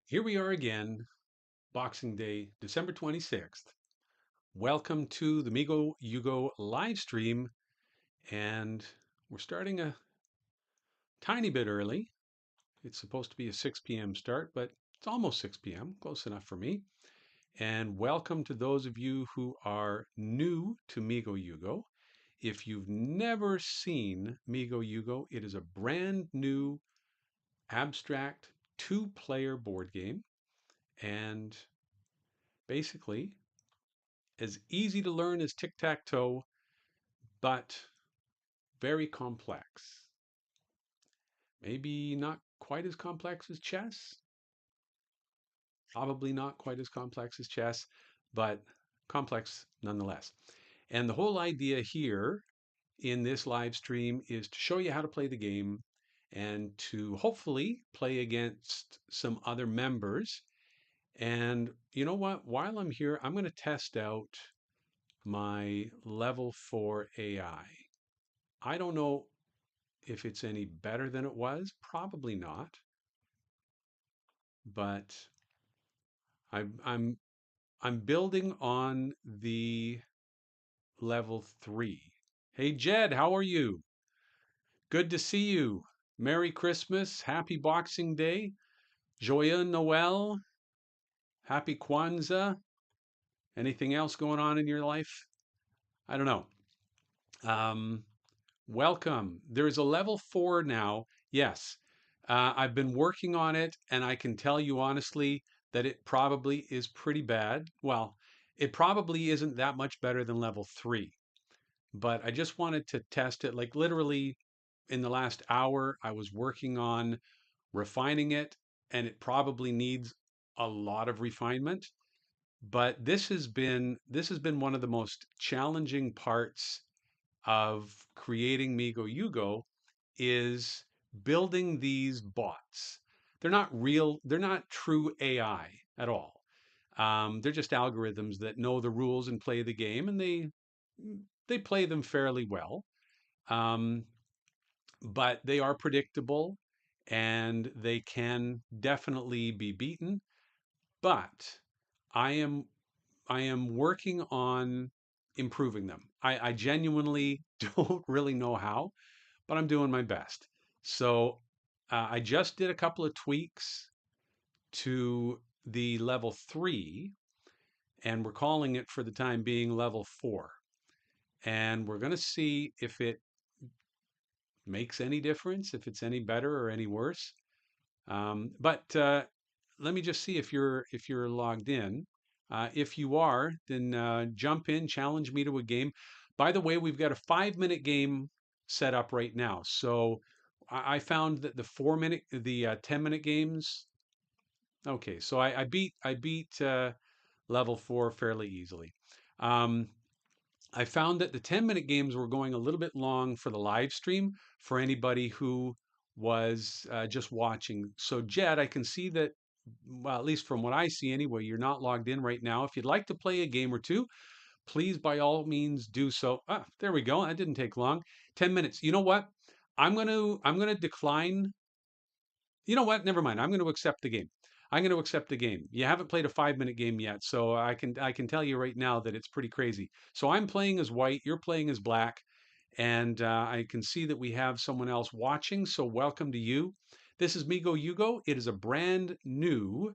Here we are again, Boxing Day, December 26th. Welcome to the Migoyugo live stream, and we're starting a tiny bit early. It's supposed to be a 6 p.m. start, but it's almost 6 p.m., close enough for me. And welcome to those of you who are new to Migoyugo. If you've never seen Migoyugo, it is a brand new abstract two-player board game, and basically as easy to learn as tic-tac-toe, but very complex. Maybe not quite as complex as chess, probably not quite as complex as chess, but complex nonetheless. And the whole idea here in this live stream is to show you how to play the game and to hopefully play against some other members. And you know what? While I'm here, I'm going to test out my level 4 AI. I don't know if it's any better than it was, probably not. But I'm I'm I'm building on the level 3. Hey Jed, how are you? Good to see you. Merry Christmas, Happy Boxing Day, Joyeux Noel, Happy Kwanzaa. Anything else going on in your life? I don't know. Um, Welcome. There's a level 4 now. Yes. I've been working on it, and I can tell you honestly that it probably is pretty bad. Well, it probably isn't that much better than level 3, but I just wanted to test it. Like literally in the last hour, I was working on refining it, and it probably needs a lot of refinement. But this has been one of the most challenging parts of creating Migoyugo is building these bots. They're not real, they're not true AI at all. They're just algorithms that know the rules and play the game, and they play them fairly well. Um, but they are predictable and they can definitely be beaten. But I am I am working on improving them. I genuinely don't really know how, but I'm doing my best. So I just did a couple of tweaks to the level 3, and we're calling it for the time being level 4. And we're going to see if it makes any difference, if it's any better or any worse. But let me just see if you're logged in. If you are, then jump in, challenge me to a game. By the way, we've got a 5-minute game set up right now. So I found that the 4-minute, the 10-minute games. Okay, so I beat level 4 fairly easily. Um, I found that the 10-minute games were going a little bit long for the live stream for anybody who was just watching. So, Jed, I can see that, well, at least from what I see anyway, you're not logged in right now. If you'd like to play a game or two, please by all means do so. Ah, there we go. That didn't take long. 10 minutes. You know what? I'm going to decline. You know what? Never mind. I'm going to accept the game. I'm going to accept the game. You haven't played a 5-minute game yet, so I can tell you right now that it's pretty crazy. So I'm playing as white, you're playing as black, and I can see that we have someone else watching. So welcome to you. This is Migoyugo. It is a brand new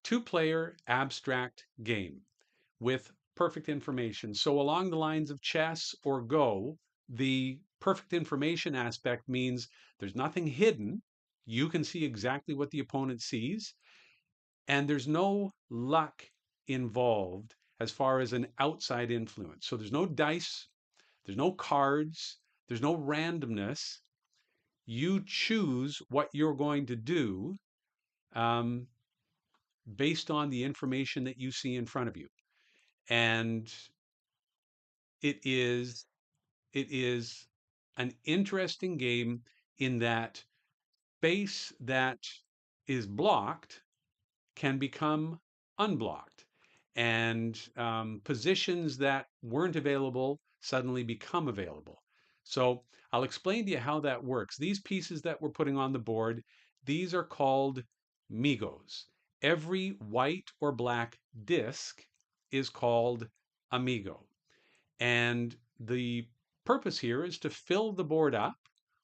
two-player abstract game with perfect information. So along the lines of chess or Go, the perfect information aspect means there's nothing hidden. You can see exactly what the opponent sees, and there's no luck involved as far as an outside influence. So there's no dice, there's no cards, there's no randomness. You choose what you're going to do um, based on the information that you see in front of you. And it is it is an interesting game in that space that is blocked can become unblocked, and positions that weren't available suddenly become available. So I'll explain to you how that works. These pieces that we're putting on the board, these are called Migos. every white or black disc is called amigo. And the purpose here is to fill the board up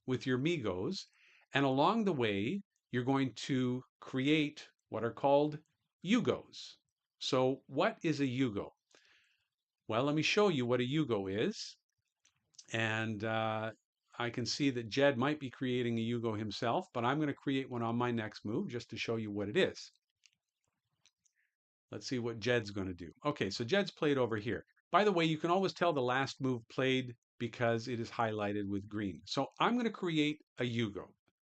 with your Migos. And along the way, you're going to create what are called Yugos. So, what is a Yugo? Well, let me show you what a Yugo is. And I can see that Jed might be creating a Yugo himself, but I'm going to create one on my next move just to show you what it is. Let's see what Jed's going to do. Okay, so Jed's played over here. By the way, you can always tell the last move played because it is highlighted with green. So I'm going to create a Yugo.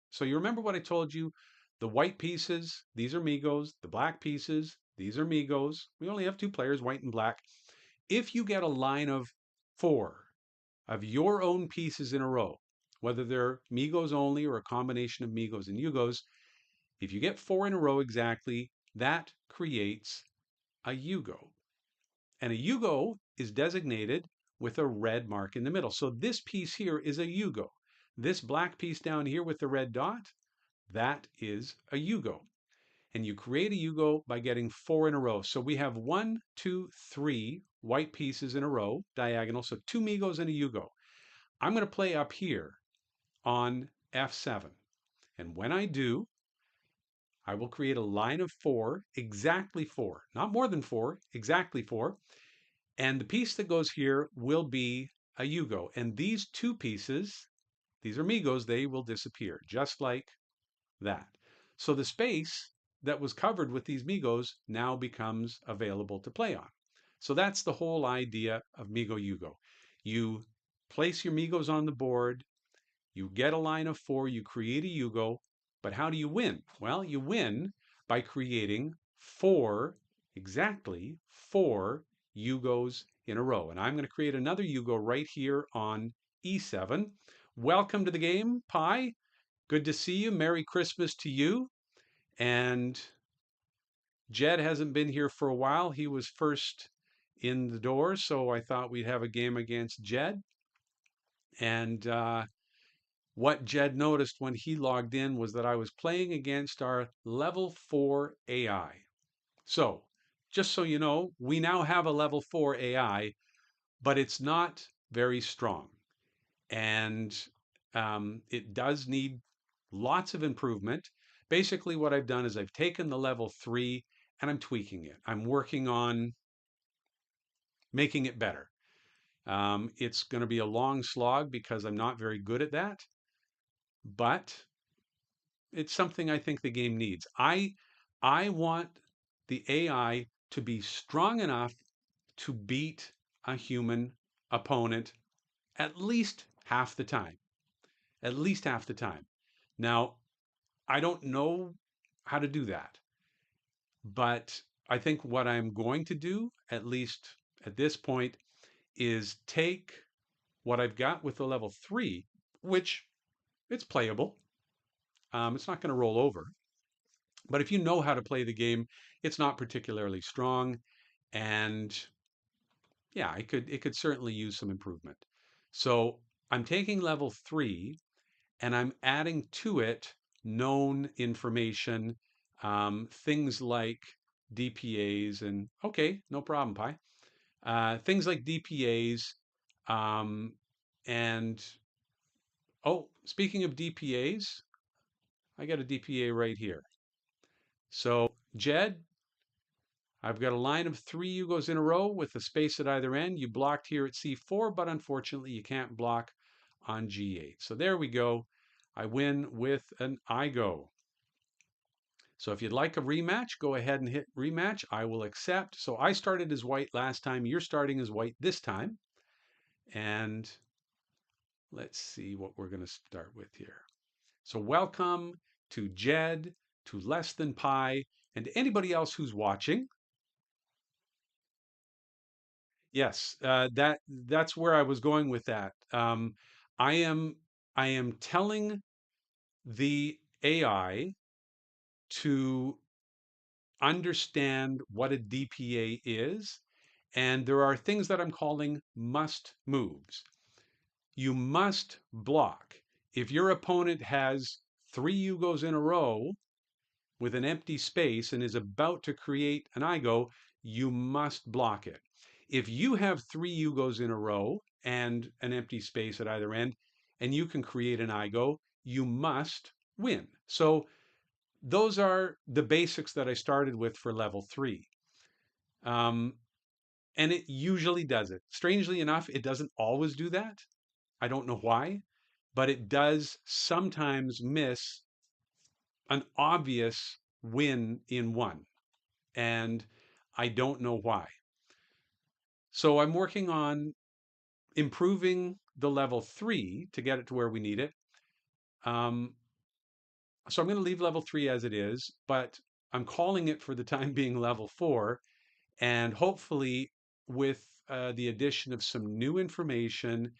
So you remember what I told you? The white pieces, these are Migos. The black pieces, these are Migos. We only have two players, white and black. If you get a line of 4 of your own pieces in a row, whether they're Migos only or a combination of Migos and Yugos, if you get 4 in a row exactly, that creates a Yugo. And a Yugo is designated with a red mark in the middle. So this piece here is a Yugo. This black piece down here with the red dot, that is a Yugo. And you create a Yugo by getting 4 in a row. So we have 1, 2, 3 white pieces in a row, diagonal. So 2 Migos and a Yugo. I'm going to play up here on F7. And when I do, I will create a line of 4, exactly 4, not more than 4, exactly 4. And the piece that goes here will be a Yugo. And these two pieces, these are Migos, they will disappear, just like that. So the space that was covered with these Migos now becomes available to play on. So that's the whole idea of Migoyugo. You place your Migos on the board, you get a line of 4, you create a Yugo, but how do you win? Well, you win by creating 4, exactly 4 Yugos in a row. And I'm going to create another Yugo right here on E7. Welcome to the game, Pi. Good to see you. Merry Christmas to you. And Jed hasn't been here for a while. He was first in the door, so I thought we'd have a game against Jed. And what Jed noticed when he logged in was that I was playing against our level 4 AI. So, just so you know, we now have a level 4 AI, but it's not very strong. And it does need lots of improvement. Basically, what I've done is I've taken the level 3 and I'm tweaking it. I'm working on making it better. It's going to be a long slog because I'm not very good at that, but it's something I think the game needs. I want the AI to be strong enough to beat a human opponent at least half the time. At least half the time. Now, I don't know how to do that, but I think what I'm going to do, at least at this point, is take what I've got with the level 3, which it's playable. It's not going to roll over. But if you know how to play the game, it's not particularly strong. And yeah, it could certainly use some improvement. So I'm taking level 3 and I'm adding to it known information, things like DPAs and okay, no problem, Pi. Things like DPAs, and oh, speaking of DPAs, I got a DPA right here. So Jed, I've got a line of 3 Yugos in a row with a space at either end. You blocked here at C4, but unfortunately you can't block on G8. So there we go. I win with an IGO. So if you'd like a rematch, go ahead and hit rematch. I will accept. So I started as white last time. You're starting as white this time. And let's see what we're going to start with here. So welcome to Jed, to Less Than Pi, and anybody else who's watching. Yes, that's where I was going with that. I am I am telling the AI to understand what a DPA is, and there are things that I'm calling must moves. You must block. If your opponent has 3 Yugos in a row, with an empty space and is about to create an Igo, you must block it. If you have three Yugos in a row and an empty space at either end, and you can create an Igo, you must win. So those are the basics that I started with for level 3. Um, and it usually does it. Strangely enough, it doesn't always do that. I don't know why, but it does sometimes miss an obvious win in one. And I don't know why. So I'm working on improving the level 3 to get it to where we need it. Um, so I'm going to leave level 3 as it is, but I'm calling it for the time being level 4. And hopefully, with the addition of some new information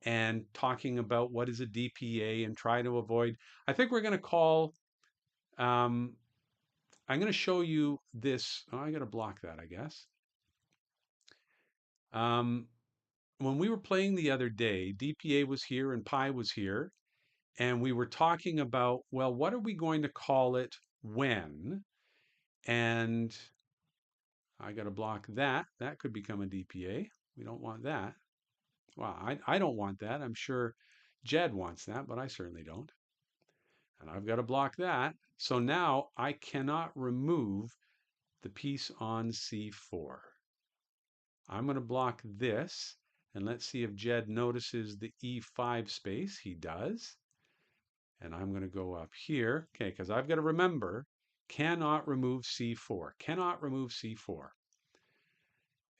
and talking about what is a DPA and try to avoid, I think we're going to call, um, I'm going to show you this. Oh, I got to block that, I guess. Um, when we were playing the other day, DPA was here and Pi was here, and we were talking about, well, what are we going to call it when? And I got to block that. That could become a DPA. We don't want that. Well, I don't want that. I'm sure Jed wants that, but I certainly don't. And I've got to block that. So now I cannot remove the piece on C4. I'm going to block this. And let's see if Jed notices the E5 space. He does. And I'm going to go up here. Okay, because I've got to remember, cannot remove C4. Cannot remove C4.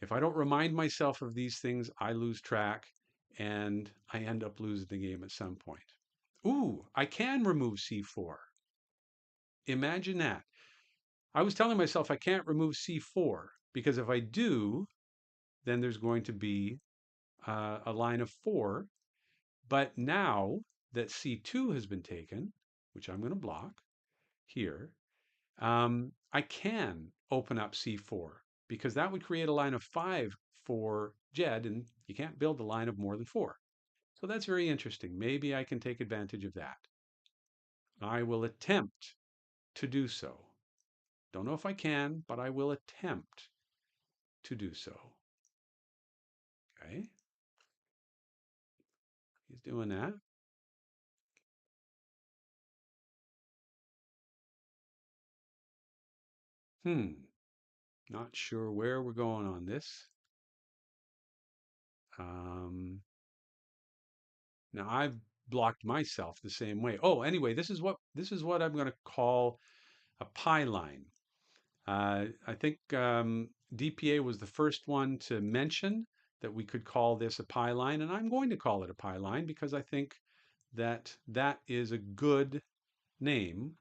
If I don't remind myself of these things, I lose track and I end up losing the game at some point. Ooh, I can remove C4. Imagine that. I was telling myself I can't remove C4 because if I do, then there's going to be a line of 4. But now that C2 has been taken, which I'm going to block here, I can open up C4 because that would create a line of 5 for Jed, and you can't build a line of more than 4. So that's very interesting. Maybe I can take advantage of that. I will attempt to do so. Don't know if I can, but I will attempt to do so. Okay. He's doing that. Not sure where we're going on this. Um, Now I've blocked myself the same way. Oh, anyway, this is what I'm going to call a pi line. I think DPA was the first one to mention that we could call this a pi line, and I'm going to call it a pi line because I think that that is a good name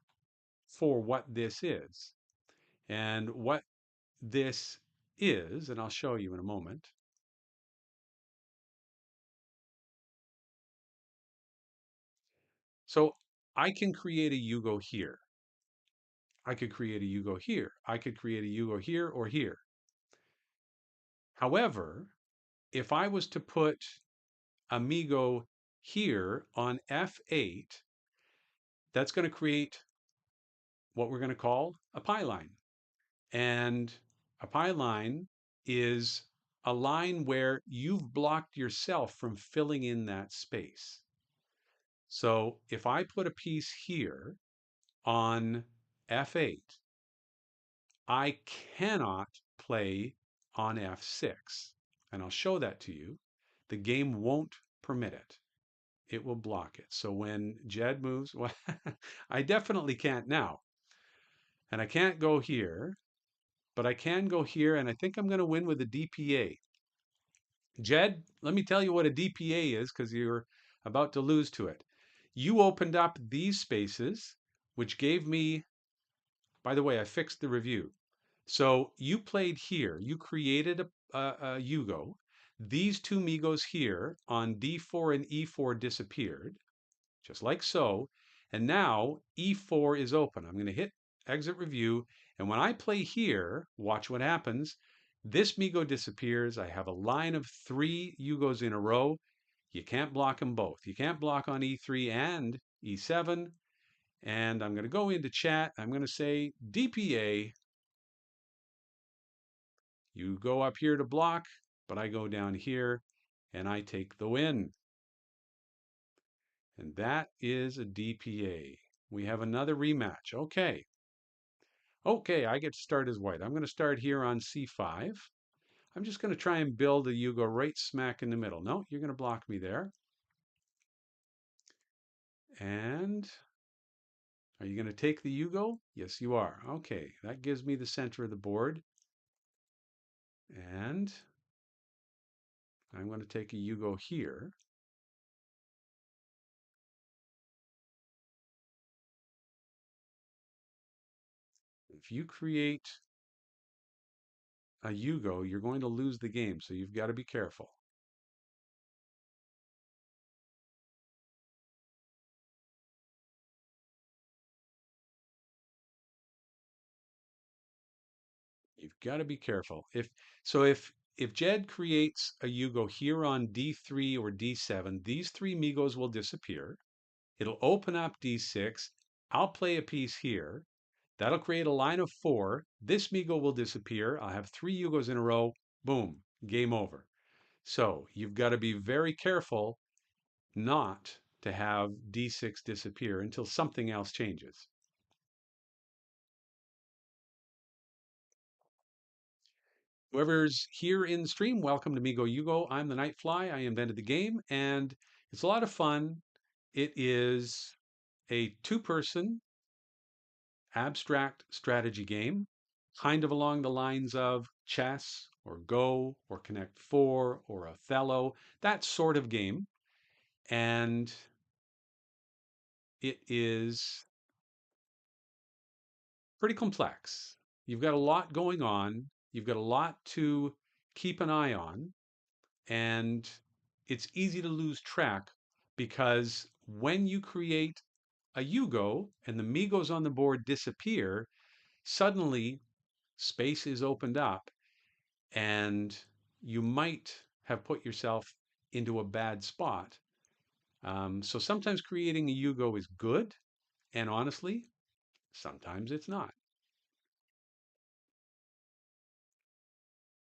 for what this is. And what this is, and I'll show you in a moment. So I can create a Yugo here. I could create a Yugo here. I could create a Yugo here or here. However, if I was to put Amigo here on F8, that's going to create what we're going to call a pi line. And a pi line is a line where you've blocked yourself from filling in that space. So if I put a piece here on F8, I cannot play on F6. And I'll show that to you. The game won't permit it. It will block it. So when Jed moves, well, I definitely can't now. And I can't go here, but I can go here, and I think I'm going to win with a DPA. Jed, let me tell you what a DPA is because you're about to lose to it. You opened up these spaces, which gave me, by the way, I fixed the review. So you played here. You created a Yugo. These two Migos here on D4 and E4 disappeared, just like so. And now E4 is open. I'm going to hit exit review. And when I play here, watch what happens. This Migo disappears. I have a line of 3 Yugos in a row. You can't block them both. You can't block on E3 and E7. And I'm going to go into chat. I'm going to say DPA. You go up here to block, but I go down here and I take the win. And that is a DPA. We have another rematch. Okay. Okay, I get to start as white. I'm going to start here on C5. I'm just going to try and build a Yugo right smack in the middle. No, you're going to block me there. And are you going to take the Yugo? Yes, you are. Okay, that gives me the center of the board. And I'm going to take a Yugo here. If you create a Yugo, you're going to lose the game, so you've got to be careful. You've got to be careful. If Jed creates a Yugo here on D3 or D7, these three Migos will disappear. It'll open up D6. I'll play a piece here. That'll create a line of 4. This Migo will disappear. I'll have 3 Yugos in a row. Boom, game over. So you've got to be very careful not to have D6 disappear until something else changes. Whoever's here in the stream, welcome to Migoyugo. I'm the Nightfly. I invented the game, and it's a lot of fun. It is a two-person abstract strategy game, kind of along the lines of chess or Go or Connect Four or Othello, that sort of game. And it is pretty complex. You've got a lot going on, you've got a lot to keep an eye on, and it's easy to lose track because when you create a Yugo and the Migos on the board disappear, suddenly space is opened up and you might have put yourself into a bad spot. So sometimes creating a Yugo is good, and honestly, sometimes it's not.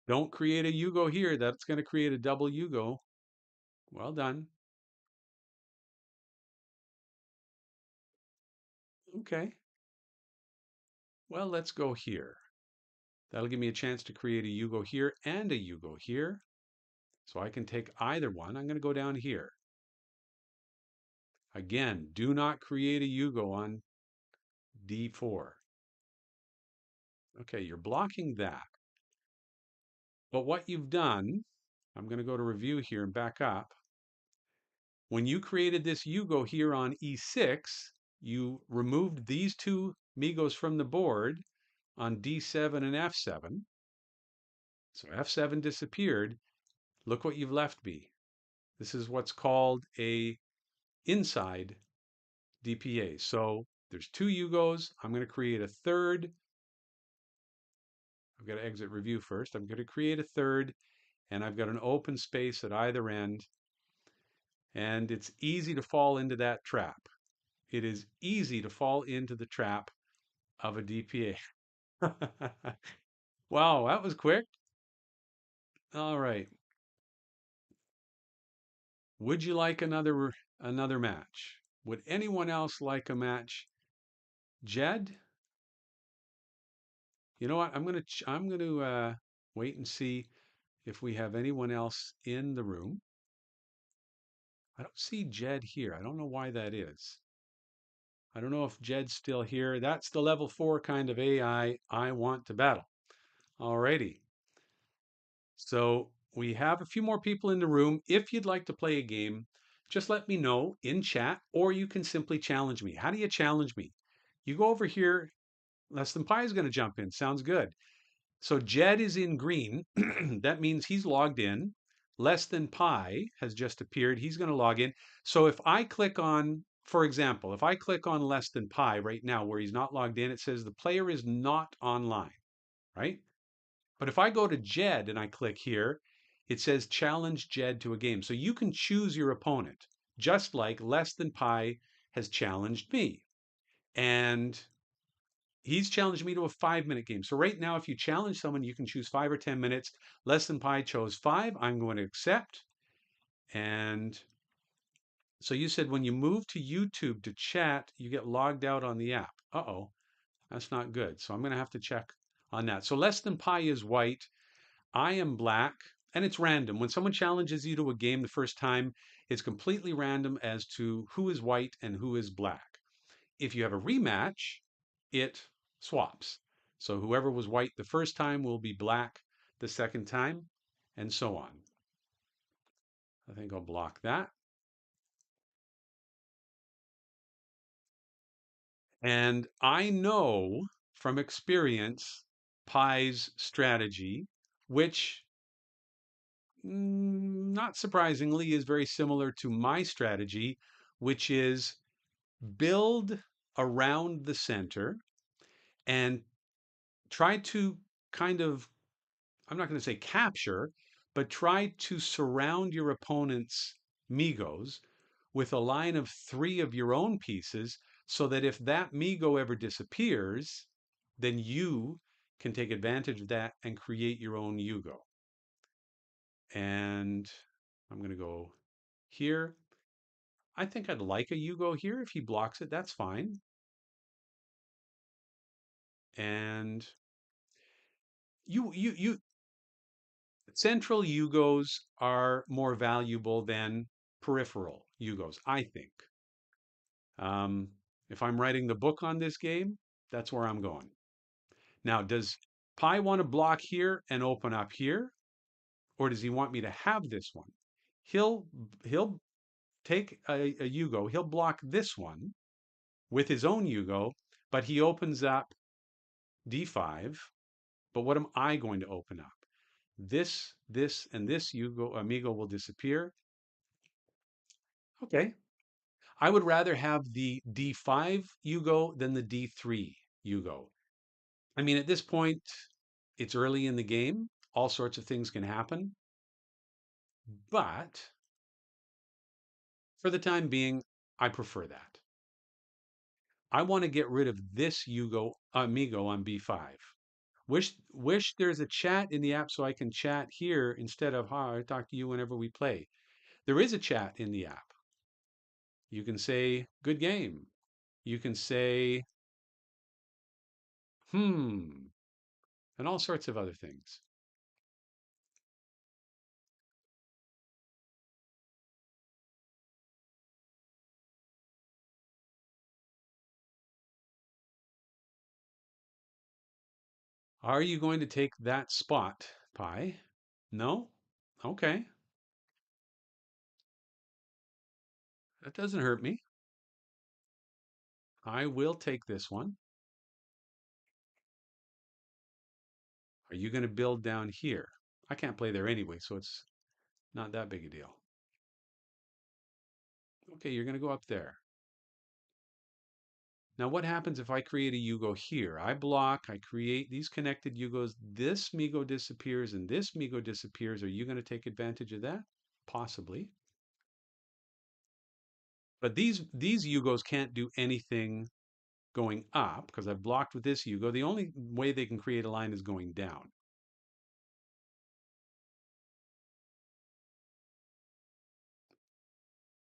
Don't create a Yugo here. That's going to create a double Yugo. Well done. Okay. Well, let's go here. That'll give me a chance to create a Yugo here and a Yugo here. So I can take either one. I'm going to go down here. Again, do not create a Yugo on D4. Okay, you're blocking that. But what you've done, I'm going to go to review here and back up. When you created this Yugo here on E6, you removed these two Migos from the board on D7 and F7. So F7 disappeared. Look what you've left me. This is what's called a inside DPA. So there's two Yugos. I'm going to create a third. I've got to exit review first. I'm going to create a third, and I've got an open space at either end. And it's easy to fall into that trap. It is easy to fall into the trap of a DPA. Wow, that was quick. All right. Would you like another match? Would anyone else like a match? Jed? You know what? I'm gonna wait and see if we have anyone else in the room. I don't see Jed here. I don't know why that is. I don't know if Jed's still here. That's the level 4 kind of AI I want to battle. Alrighty. So we have a few more people in the room. If you'd like to play a game, just let me know in chat, or you can simply challenge me. How do you challenge me? You go over here. Less than Pi is going to jump in. Sounds good. So Jed is in green. That means he's logged in. Less than Pi has just appeared. He's going to log in. So if I click on, for example, if I click on less than Pi right now where he's not logged in, it says the player is not online, right? But if I go to Jed and I click here, it says challenge Jed to a game. So you can choose your opponent, just like less than Pi has challenged me. And he's challenged me to a 5 minute game. So right now, if you challenge someone, you can choose 5 or 10 minutes. Less than Pi chose 5. I'm going to accept. And so you said when you move to YouTube to chat, you get logged out on the app. Uh-oh, that's not good. So I'm going to have to check on that. So less than Pi is white. I am black, and it's random. When someone challenges you to a game the first time, it's completely random as to who is white and who is black. If you have a rematch, it swaps. So whoever was white the first time will be black the second time, and so on. I think I'll block that. And I know from experience Pi's strategy, which not surprisingly is very similar to my strategy, which is build around the center and try to kind of, I'm not going to say capture, but try to surround your opponent's Migos with a line of three of your own pieces so that if that Migo ever disappears, then you can take advantage of that and create your own Yugo. And I'm going to go here. I think I'd like a Yugo here. If he blocks it, that's fine. And you central Yugos are more valuable than peripheral Yugos, I think. Um, if I'm writing the book on this game, that's where I'm going. Now, does Pi want to block here and open up here, or does he want me to have this one? He'll he'll take a Yugo, he'll block this one with his own Yugo, but he opens up D5. But what am I going to open up? This, and this Yugo amigo will disappear. Okay. I would rather have the D5 Yugo than the D3 Yugo. I mean, at this point, it's early in the game. All sorts of things can happen. But for the time being, I prefer that. I want to get rid of this Yugo amigo on B5. Wish there's a chat in the app so I can chat here instead of hi, I talk to you whenever we play. There is a chat in the app. You can say good game. You can say and all sorts of other things. Are you going to take that spot, Pi? No? Okay. That doesn't hurt me. I will take this one. Are you going to build down here? I can't play there anyway, so it's not that big a deal. Okay, you're going to go up there. Now, what happens if I create a Yugo here? I block, I create these connected Yugos. This Migo disappears and this Migo disappears. Are you going to take advantage of that? Possibly. But these Yugos can't do anything going up because I've blocked with this Yugo. The only way they can create a line is going down.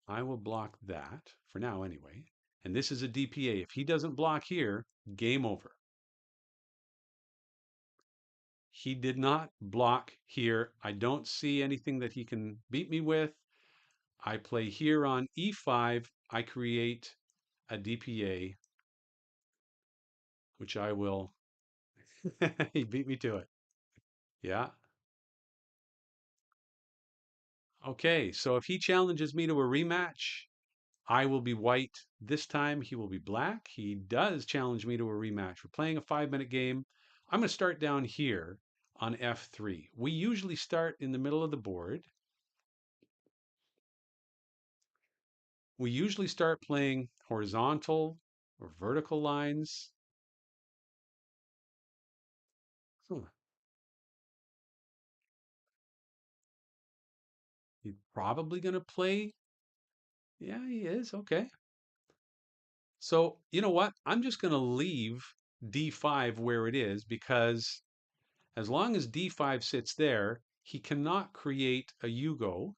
I will block that for now anyway. And this is a DPA. If he doesn't block here, game over. He did not block here. I don't see anything that he can beat me with. I play here on E5. I create a DPA, which I will. He beat me to it. Yeah. Okay. So if he challenges me to a rematch, I will be white. This time he will be black. He does challenge me to a rematch. We're playing a 5 minute game. I'm going to start down here on F3. We usually start in the middle of the board. We usually start playing horizontal or vertical lines. Hmm. He's probably going to play. Yeah, he is. Okay. So, you know what? I'm just going to leave d5 where it is because as long as d5 sits there, he cannot create a Yugo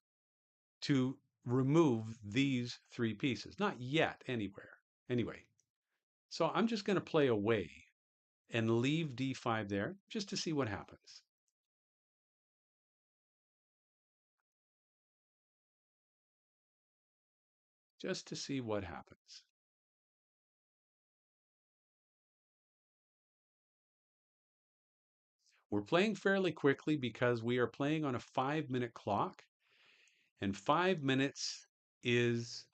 to remove these three pieces. Not yet, anywhere. Anyway, so I'm just going to play away and leave d5 there just to see what happens. Just to see what happens. We're playing fairly quickly because we are playing on a 5 minute clock, and 5 minutes is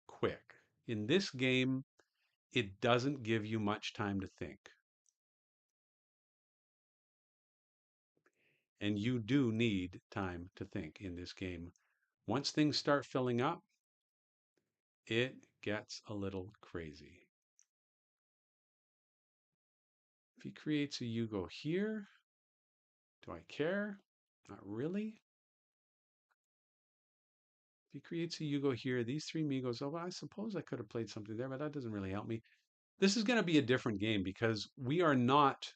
quick. In this game, it doesn't give you much time to think. And you do need time to think in this game. Once things start filling up, it gets a little crazy. If he creates a Yugo here, do I care? Not really. If he creates a Yugo here, these three Migos, oh, well, I suppose I could have played something there, but that doesn't really help me. This is going to be a different game because we are not,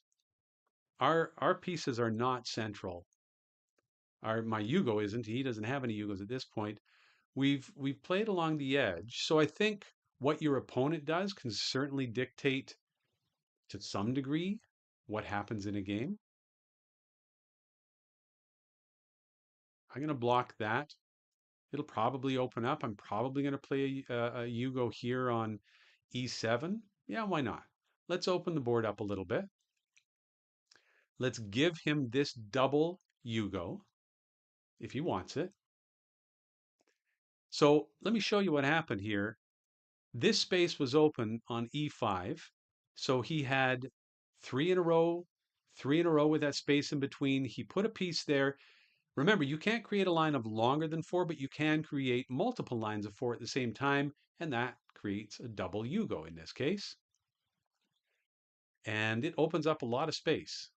our pieces are not central. My Yugo isn't. He doesn't have any Yugos at this point. We've played along the edge. So I think what your opponent does can certainly dictate to some degree what happens in a game. I'm going to block that. It'll probably open up. I'm probably going to play a Yugo here on e7. Yeah, why not? Let's open the board up a little bit. Let's give him this double Yugo if he wants it. So let me show you what happened here. This space was open on e5. So he had three in a row with that space in between. He put a piece there. Remember, you can't create a line of longer than four, but you can create multiple lines of four at the same time, and that creates a double Yugo in this case. And it opens up a lot of space.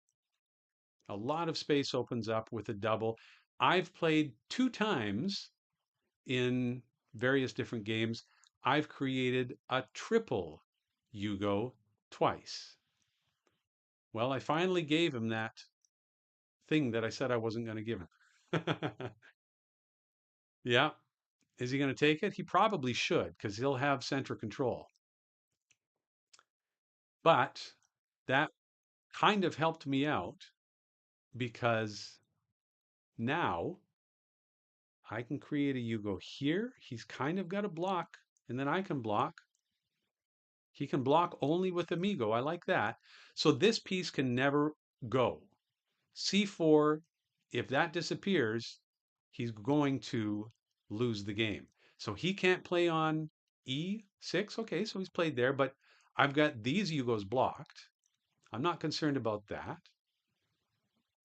A lot of space opens up with a double. I've played 2 times in various different games. I've created a triple Yugo twice. Well, I finally gave him that thing that I said I wasn't going to give him. Yeah. Is he going to take it? He probably should because he'll have center control. But that kind of helped me out because now I can create a Yugo here. He's kind of got a block, and then I can block. He can block only with Amigo. I like that. So this piece can never go. C4, if that disappears, he's going to lose the game. So he can't play on E6. Okay, so he's played there, but I've got these Yugos blocked. I'm not concerned about that.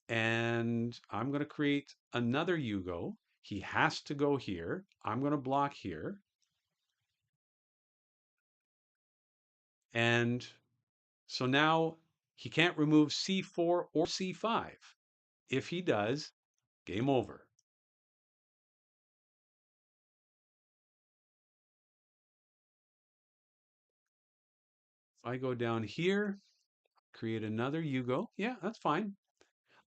And I'm going to create another Yugo. He has to go here. I'm going to block here. And so now he can't remove C4 or C5. If he does, game over. If I go down here, create another Yugo, yeah, that's fine.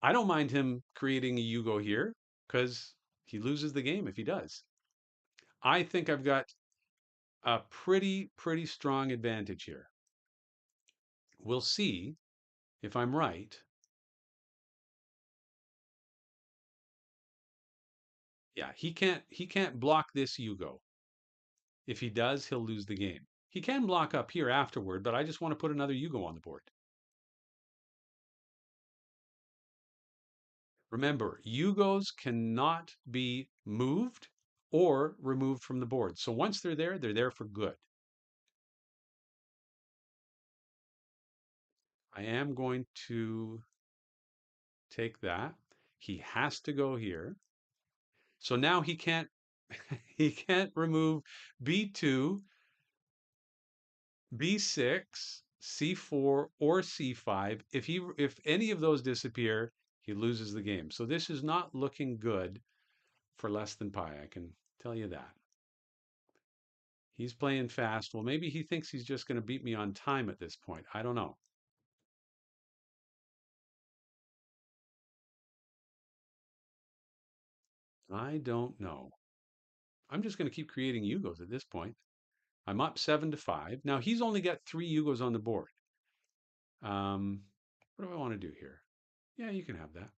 I don't mind him creating a Yugo here because he loses the game if he does. I think I've got a pretty strong advantage here. We'll see if I'm right. Yeah, he can't block this Yugo. If he does, he'll lose the game. He can block up here afterward, but I just want to put another Yugo on the board. Remember, Yugos cannot be moved or removed from the board. So once they're there for good. I am going to take that. He has to go here. So now he can't he can't remove B2, B6, C4, or C5. If any of those disappear, he loses the game. So this is not looking good for less than pi. I can tell you that. He's playing fast. Well, maybe he thinks he's just going to beat me on time at this point. I don't know. I don't know. I'm just going to keep creating Yugos at this point. I'm up 7-5. Now he's only got 3 Yugos on the board. Um, what do I want to do here? Yeah, you can have that.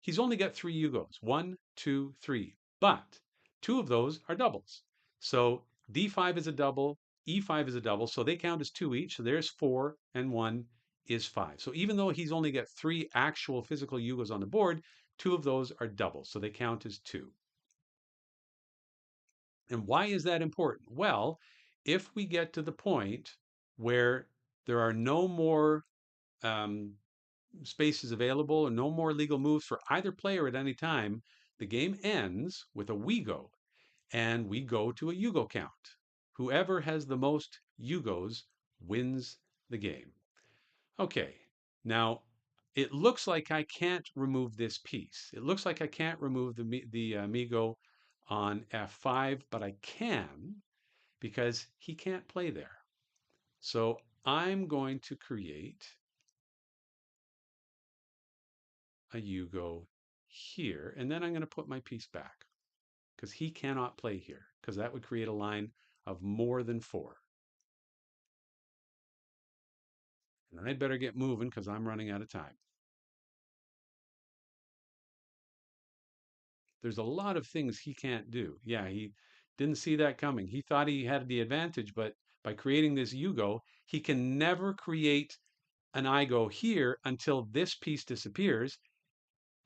He's only got 3 Yugos. One, two, three. But two of those are doubles. So D5 is a double, E5 is a double. So they count as two each. So there's four, and one is five. So even though he's only got three actual physical Yugos on the board, two of those are doubles. So they count as two. And why is that important? Well, if we get to the point where there are no more um, spaces available and no more legal moves for either player at any time, the game ends with a we go, and we go to a Yugo count. Whoever has the most Yugos wins the game. Okay, now it looks like I can't remove this piece. It looks like I can't remove the Migo on F5, but I can because he can't play there. So I'm going to create a Yugo here, and then I'm going to put my piece back because he cannot play here because that would create a line of more than four. And I'd better get moving because I'm running out of time. There's a lot of things he can't do. Yeah, he didn't see that coming. He thought he had the advantage, but by creating this Yugo, he can never create an Igo here until this piece disappears.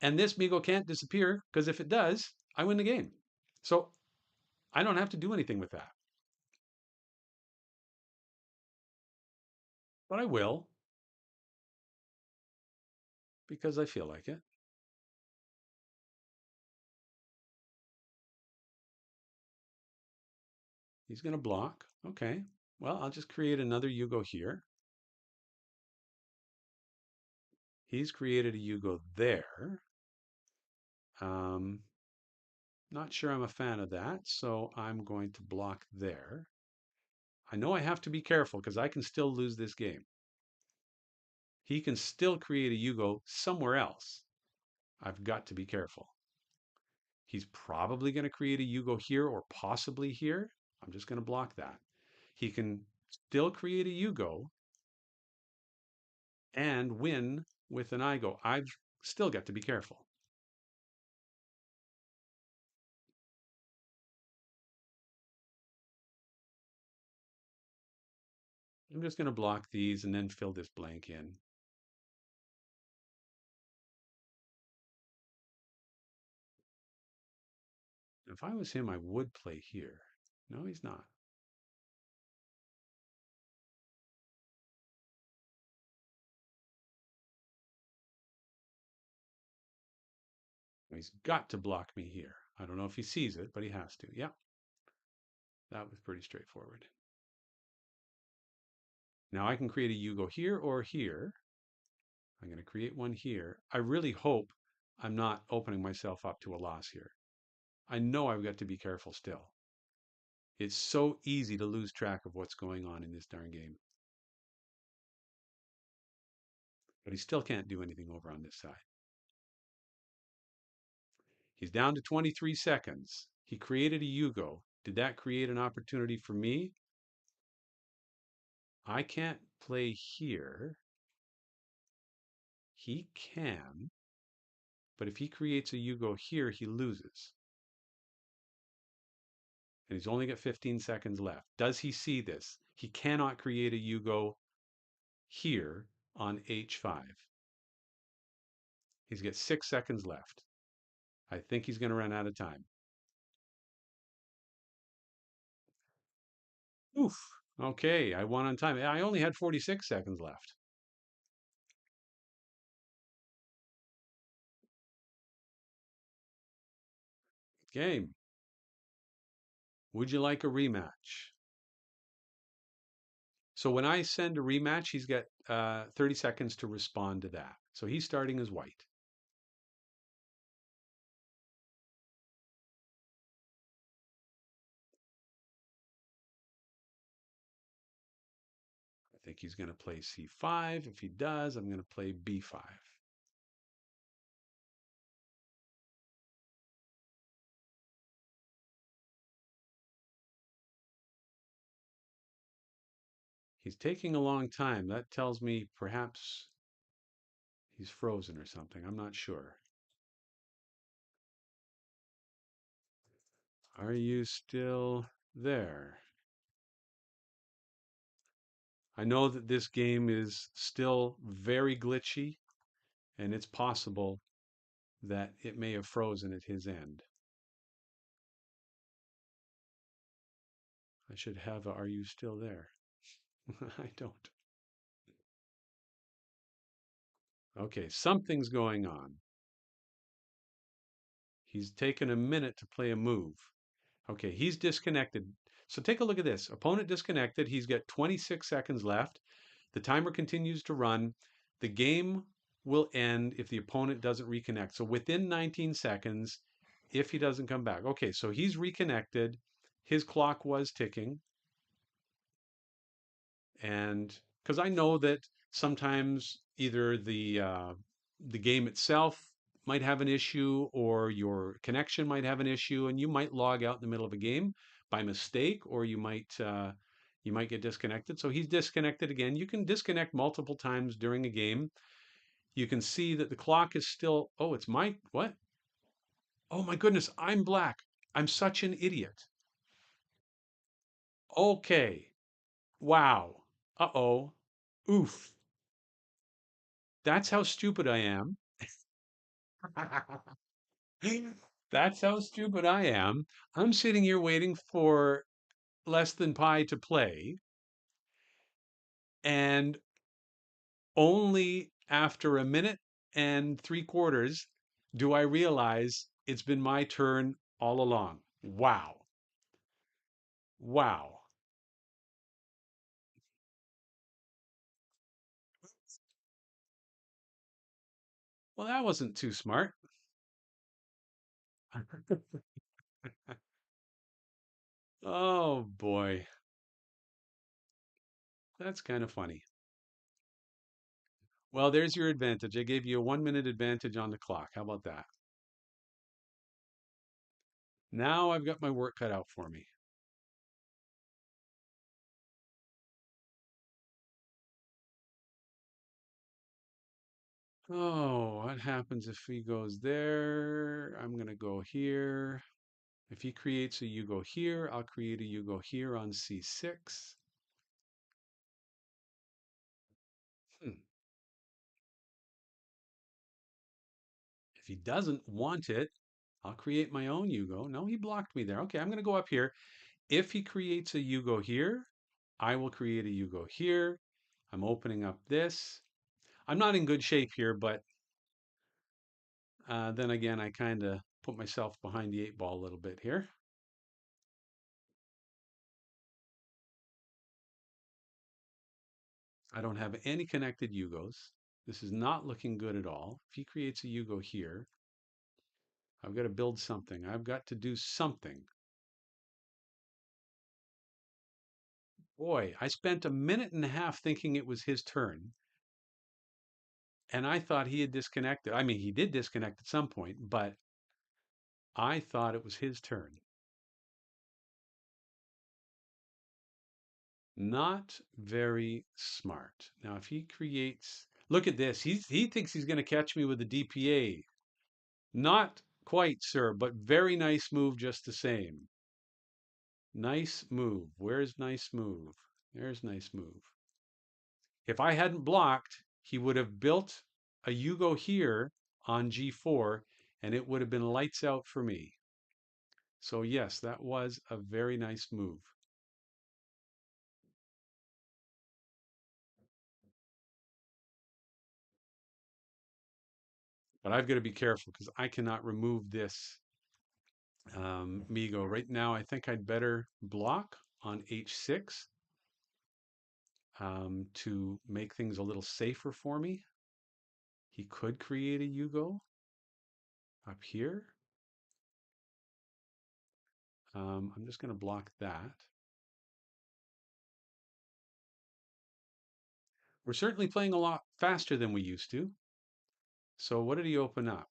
And this Migo can't disappear because if it does, I win the game. So I don't have to do anything with that. But I will because I feel like it. He's going to block. Okay. Well, I'll just create another Yugo here. He's created a Yugo there. Um, Not sure I'm a fan of that, so I'm going to block there. I know I have to be careful because I can still lose this game. He can still create a Yugo somewhere else. I've got to be careful. He's probably going to create a Yugo here or possibly here. I'm just going to block that. He can still create a Yugo and win with an Igo. I've still got to be careful. I'm just going to block these and then fill this blank in. If I was him, I would play here. No, he's not. He's got to block me here. I don't know if he sees it, but he has to. Yeah, that was pretty straightforward. Now I can create a Yugo here or here. I'm going to create one here. I really hope I'm not opening myself up to a loss here. I know I've got to be careful still. It's so easy to lose track of what's going on in this darn game. But he still can't do anything over on this side. He's down to 23 seconds. He created a Yugo. Did that create an opportunity for me? I can't play here. He can, but if he creates a Yugo here, he loses. And he's only got 15 seconds left. Does he see this? He cannot create a Yugo here on H5. He's got 6 seconds left. I think he's going to run out of time. Oof. Okay, I won on time. I only had 46 seconds left. Game. Would you like a rematch? So when I send a rematch, he's got 30 seconds to respond to that. So he's starting as white. he's going to play c5. If he does, I'm going to play b5. He's taking a long time. That tells me perhaps he's frozen or something. I'm not sure. Are you still there? I know that this game is still very glitchy, and it's possible that it may have frozen at his end. I should have a, are you still there? I don't. Okay, something's going on. He's taken a minute to play a move. Okay, he's disconnected. So take a look at this. Opponent disconnected. He's got 26 seconds left. The timer continues to run. The game will end if the opponent doesn't reconnect. So within 19 seconds, if he doesn't come back. Okay, so he's reconnected. His clock was ticking. And because I know that sometimes either the game itself might have an issue or your connection might have an issue, and you might log out in the middle of a game by mistake, or you might get disconnected. So he's disconnected again. You can disconnect multiple times during a game. You can see that the clock is still. Oh, it's my what? Oh my goodness, I'm black. I'm such an idiot. Okay. Wow. Uh-oh. Oof. That's how stupid I am. That's how stupid I am. I'm sitting here waiting for less than pi to play, and only after a minute and 3/4 do I realize it's been my turn all along. Wow. Wow. Well, that wasn't too smart. Oh boy. That's kind of funny. Well, there's your advantage. I gave you a 1 minute advantage on the clock. How about that? Now I've got my work cut out for me. Oh, what happens if he goes there? I'm going to go here. If he creates a you go here, I'll create a you go here on C6. Hmm. If he doesn't want it, I'll create my own you go. No, he blocked me there. Okay, I'm going to go up here. If he creates a you go here, I will create a you go here. I'm opening up this. I'm not in good shape here, but then again, I kind of put myself behind the 8 ball a little bit here. I don't have any connected Yugos. This is not looking good at all. If he creates a Yugo here, I've got to build something. I've got to do something. Boy, I spent a minute and a half thinking it was his turn, and I thought he had disconnected. I mean, he did disconnect at some point, but I thought it was his turn. Not very smart. Now, if he creates, look at this. He thinks he's going to catch me with a DPA. Not quite, sir, but very nice move just the same. Nice move. Where's nice move? There's nice move. If I hadn't blocked, he would have built a Yugo here on G4, and it would have been lights out for me. So yes, that was a very nice move. But I've got to be careful because I cannot remove this Migo. Right now, I think I'd better block on H6 to make things a little safer for me. He could create a Yugo up here. I'm just going to block that. We're certainly playing a lot faster than we used to. So what did he open up?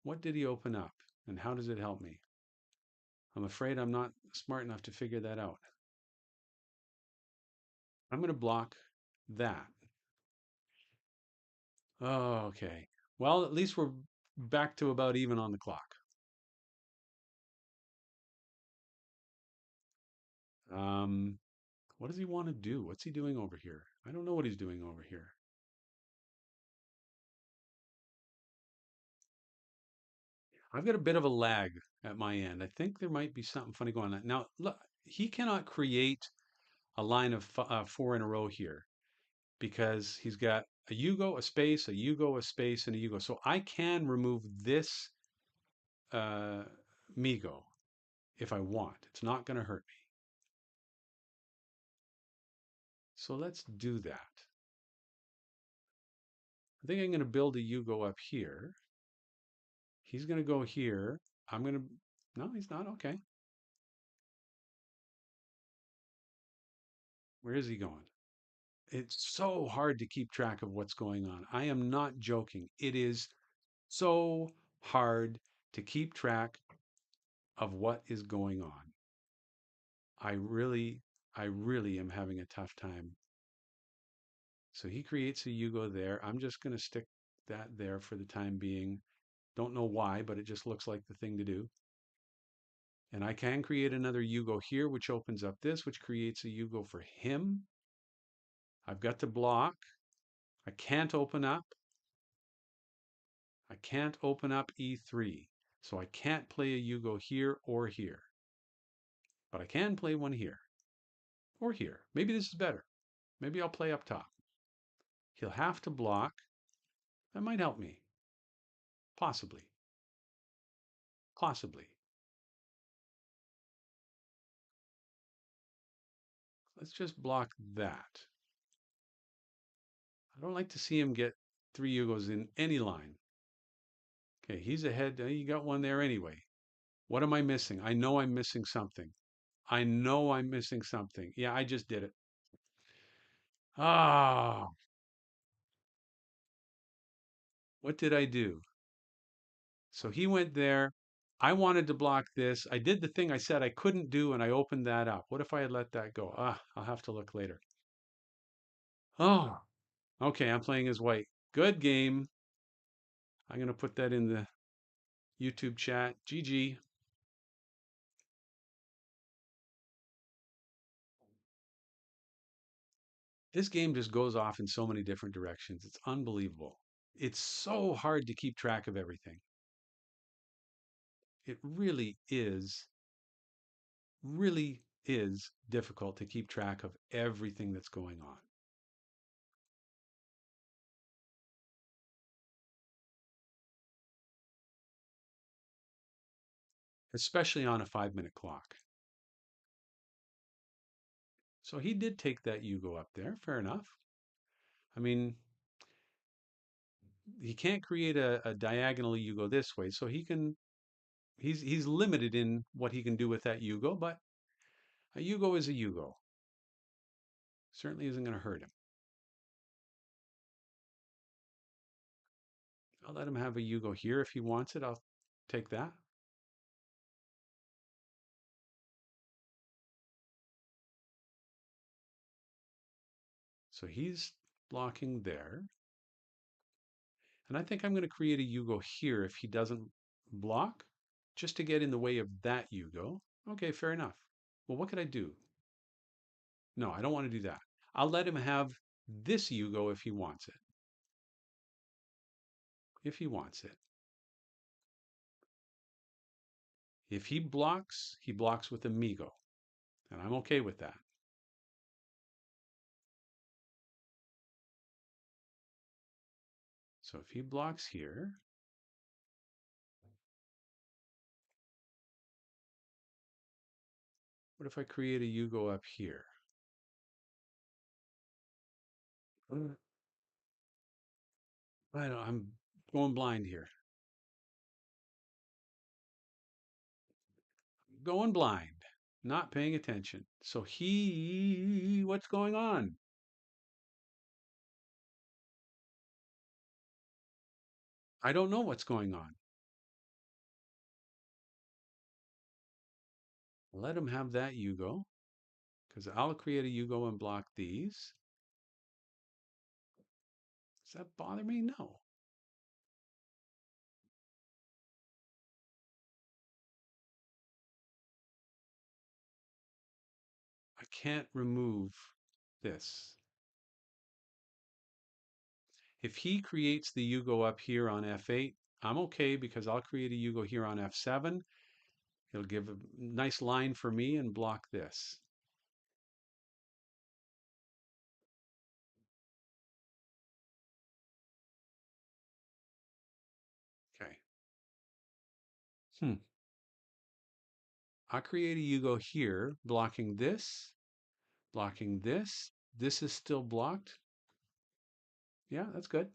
What did he open up? And how does it help me? I'm afraid I'm not smart enough to figure that out. I'm going to block that. Oh, okay. Well, at least we're back to about even on the clock. Um, what does he want to do? What's he doing over here? I don't know what he's doing over here. I've got a bit of a lag at my end. I think there might be something funny going on. Now, look, he cannot create a line of four in a row here because he's got a Yugo, a space, a Yugo, a space, and a Yugo. So I can remove this uh, Migo if I want. It's not going to hurt me. So let's do that. I think I'm going to build a Yugo up here. He's going to go here. I'm going to, no, he's not. Okay. Where is he going? It's so hard to keep track of what's going on. I am not joking. It is so hard to keep track of what is going on. I really, I really am having a tough time. So he creates a Yugo there. I'm just going to stick that there for the time being. Don't know why, but it just looks like the thing to do. And I can create another Yugo here, which opens up this, which creates a Yugo for him. I've got to block. I can't open up. I can't open up E3. So I can't play a Yugo here or here. But I can play one here or here. Maybe this is better. Maybe I'll play up top. He'll have to block. That might help me. Possibly. Possibly. Let's just block that. I don't like to see him get three Yugos in any line. Okay, he's ahead. You got one there anyway. What am I missing? I know I'm missing something. I know I'm missing something. Yeah, I just did it. Ah, what did I do? So he went there. I wanted to block this. I did the thing I said I couldn't do, and I opened that up. What if I had let that go? I'll have to look later. Oh, okay. I'm playing as white. Good game. I'm going to put that in the YouTube chat. GG. This game just goes off in so many different directions. It's unbelievable. It's so hard to keep track of everything. It really is difficult to keep track of everything that's going on. Especially on a 5 minute clock. So he did take that Yugo up there. Fair enough. I mean, he can't create a diagonal Yugo this way, so he's limited in what he can do with that Yugo, but a Yugo is a Yugo. Certainly isn't going to hurt him. I'll let him have a Yugo here if he wants it. I'll take that. So he's blocking there. And I think I'm going to create a Yugo here if he doesn't block, just to get in the way of that Yugo. Okay, fair enough. Well, what could I do? No, I don't want to do that. I'll let him have this Yugo if he wants it. If he wants it. If he blocks with Amigo. And I'm okay with that. So if he blocks here, what if I create a Yugo up here? I'm going blind here. Going blind, not paying attention. So what's going on? I don't know what's going on. Let him have that Yugo, because I'll create a Yugo and block these. Does that bother me? No. I can't remove this. If he creates the Yugo up here on F8, I'm okay because I'll create a Yugo here on F7. It'll give a nice line for me and block this. Okay. Hmm. I'll create a Yugo here, blocking this, blocking this. This is still blocked. Yeah, that's good.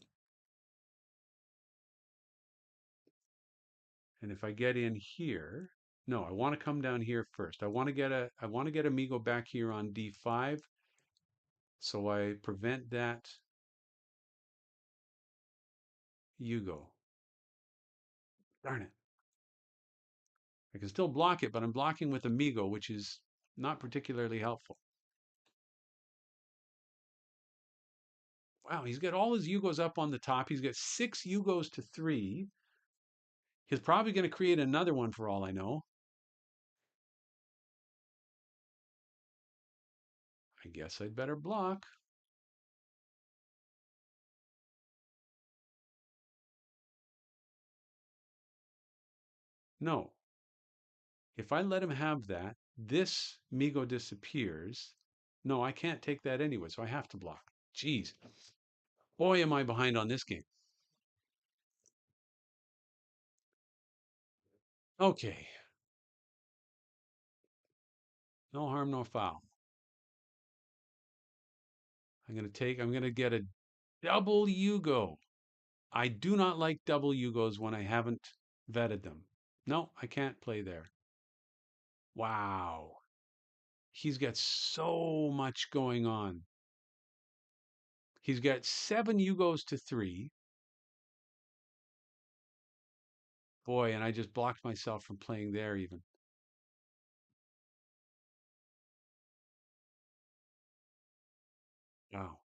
And if I get in here, no, I want to come down here first. I want to get Amigo back here on D5, so I prevent that Yugo. Darn it. I can still block it, but I'm blocking with Amigo, which is not particularly helpful. Wow, he's got all his Yugos up on the top. He's got 6 Yugos to 3. He's probably going to create another one for all I know. I guess I'd better block. No. If I let him have that, this Migo disappears. No, I can't take that anyway, so I have to block. Jeez. Boy, am I behind on this game. Okay. No harm, no foul. I'm going to get a double Yugo. I do not like double Yugos when I haven't vetted them. No, I can't play there. Wow. He's got so much going on. He's got 7 Yugos to 3. Boy, and I just blocked myself from playing there even. Wow.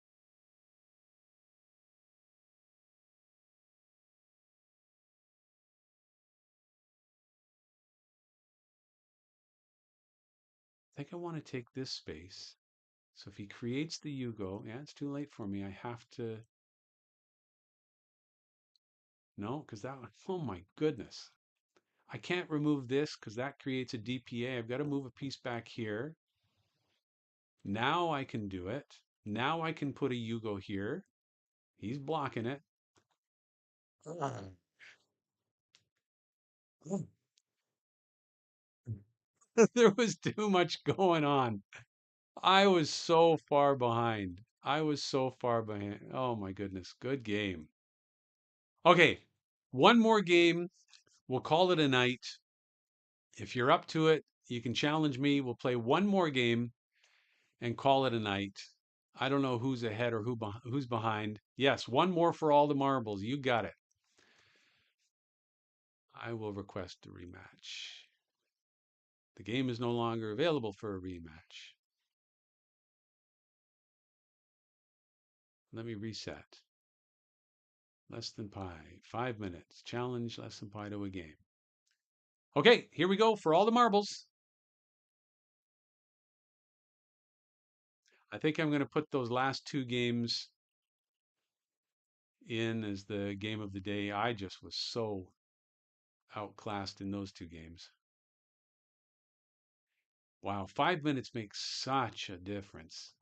I think I want to take this space. So if he creates the Yugo, yeah, it's too late for me. I have to, no, because that one, oh my goodness. I can't remove this because that creates a DPA. I've got to move a piece back here. Now I can do it. Now I can put a Yugo here. He's blocking it. There was too much going on. I was so far behind. I was so far behind. Oh my goodness. Good game. Okay. One more game. We'll call it a night. If you're up to it, you can challenge me. We'll play one more game and call it a night. I don't know who's ahead or who's behind. Yes, one more for all the marbles. You got it. I will request a rematch. The game is no longer available for a rematch. Let me reset. Less than pi. 5 minutes. Challenge less than pi to a game. Okay, here we go for all the marbles. I think I'm going to put those last 2 games in as the game of the day. I just was so outclassed in those 2 games. Wow, 5 minutes makes such a difference.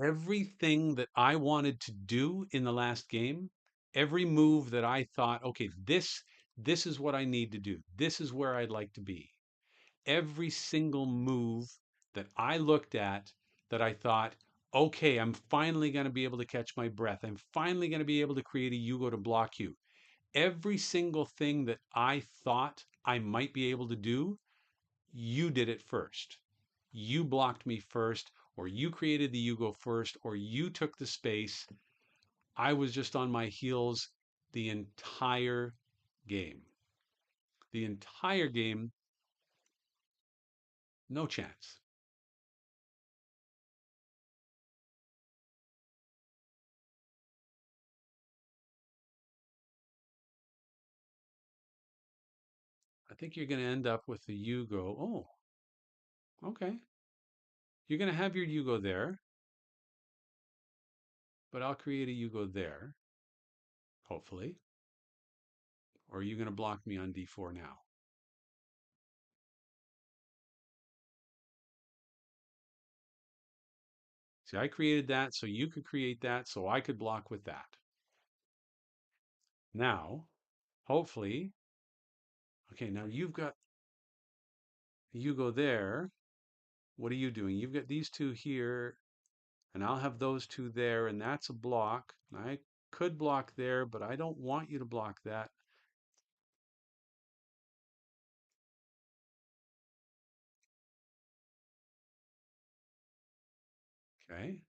Everything that I wanted to do in the last game, every move that I thought, okay, this is what I need to do. This is where I'd like to be. Every single move that I looked at that I thought, Okay, I'm finally going to be able to catch my breath. I'm finally going to be able to create a Yugo to block you. Every single thing that I thought I might be able to do, you did it first. You blocked me first, or you created the Yugo first, or you took the space. I was just on my heels the entire game. The entire game, no chance. I think you're going to end up with the Yugo. Oh, okay. You're going to have your Yugo there, but I'll create a Yugo there, hopefully. Or are you going to block me on d4 now? See, I created that so you could create that so I could block with that. Now, hopefully, okay, now you've got Yugo there. What are you doing? You've got these two here, and I'll have those two there, and that's a block. I could block there, but I don't want you to block that. Okay.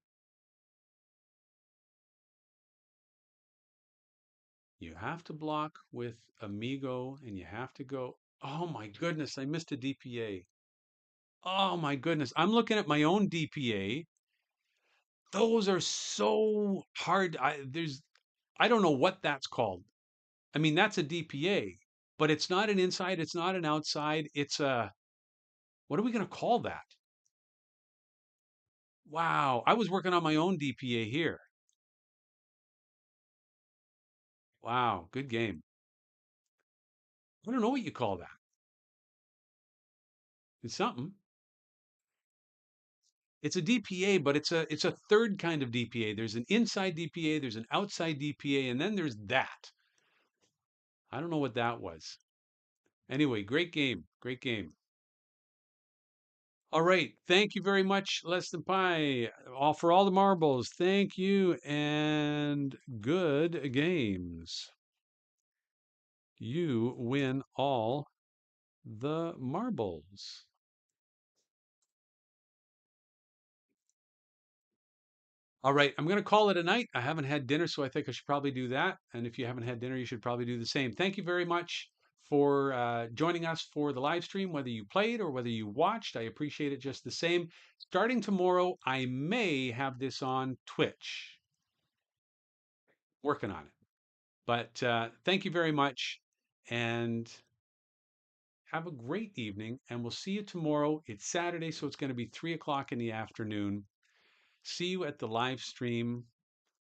You have to block with Amigo, and you have to go. Oh my goodness, I missed a DPA. Oh my goodness. I'm looking at my own DPA. Those are so hard. I don't know what that's called. I mean, that's a DPA, but it's not an inside, it's not an outside. It's a, what are we going to call that? Wow. I was working on my own DPA here. Wow. Good game. I don't know what you call that. It's something. It's a DPA, but it's a third kind of DPA. There's an inside DPA, there's an outside DPA, and then there's that. I don't know what that was. Anyway, great game. Great game. All right. Thank you very much, Less Than Pie, all for all the marbles. Thank you and good games. You win all the marbles. All right. I'm going to call it a night. I haven't had dinner, so I think I should probably do that. And if you haven't had dinner, you should probably do the same. Thank you very much for joining us for the live stream, whether you played or whether you watched. I appreciate it just the same. Starting tomorrow, I may have this on Twitch. Working on it. But thank you very much and have a great evening. And we'll see you tomorrow. It's Saturday, so it's going to be 3 o'clock in the afternoon. See you at the live stream.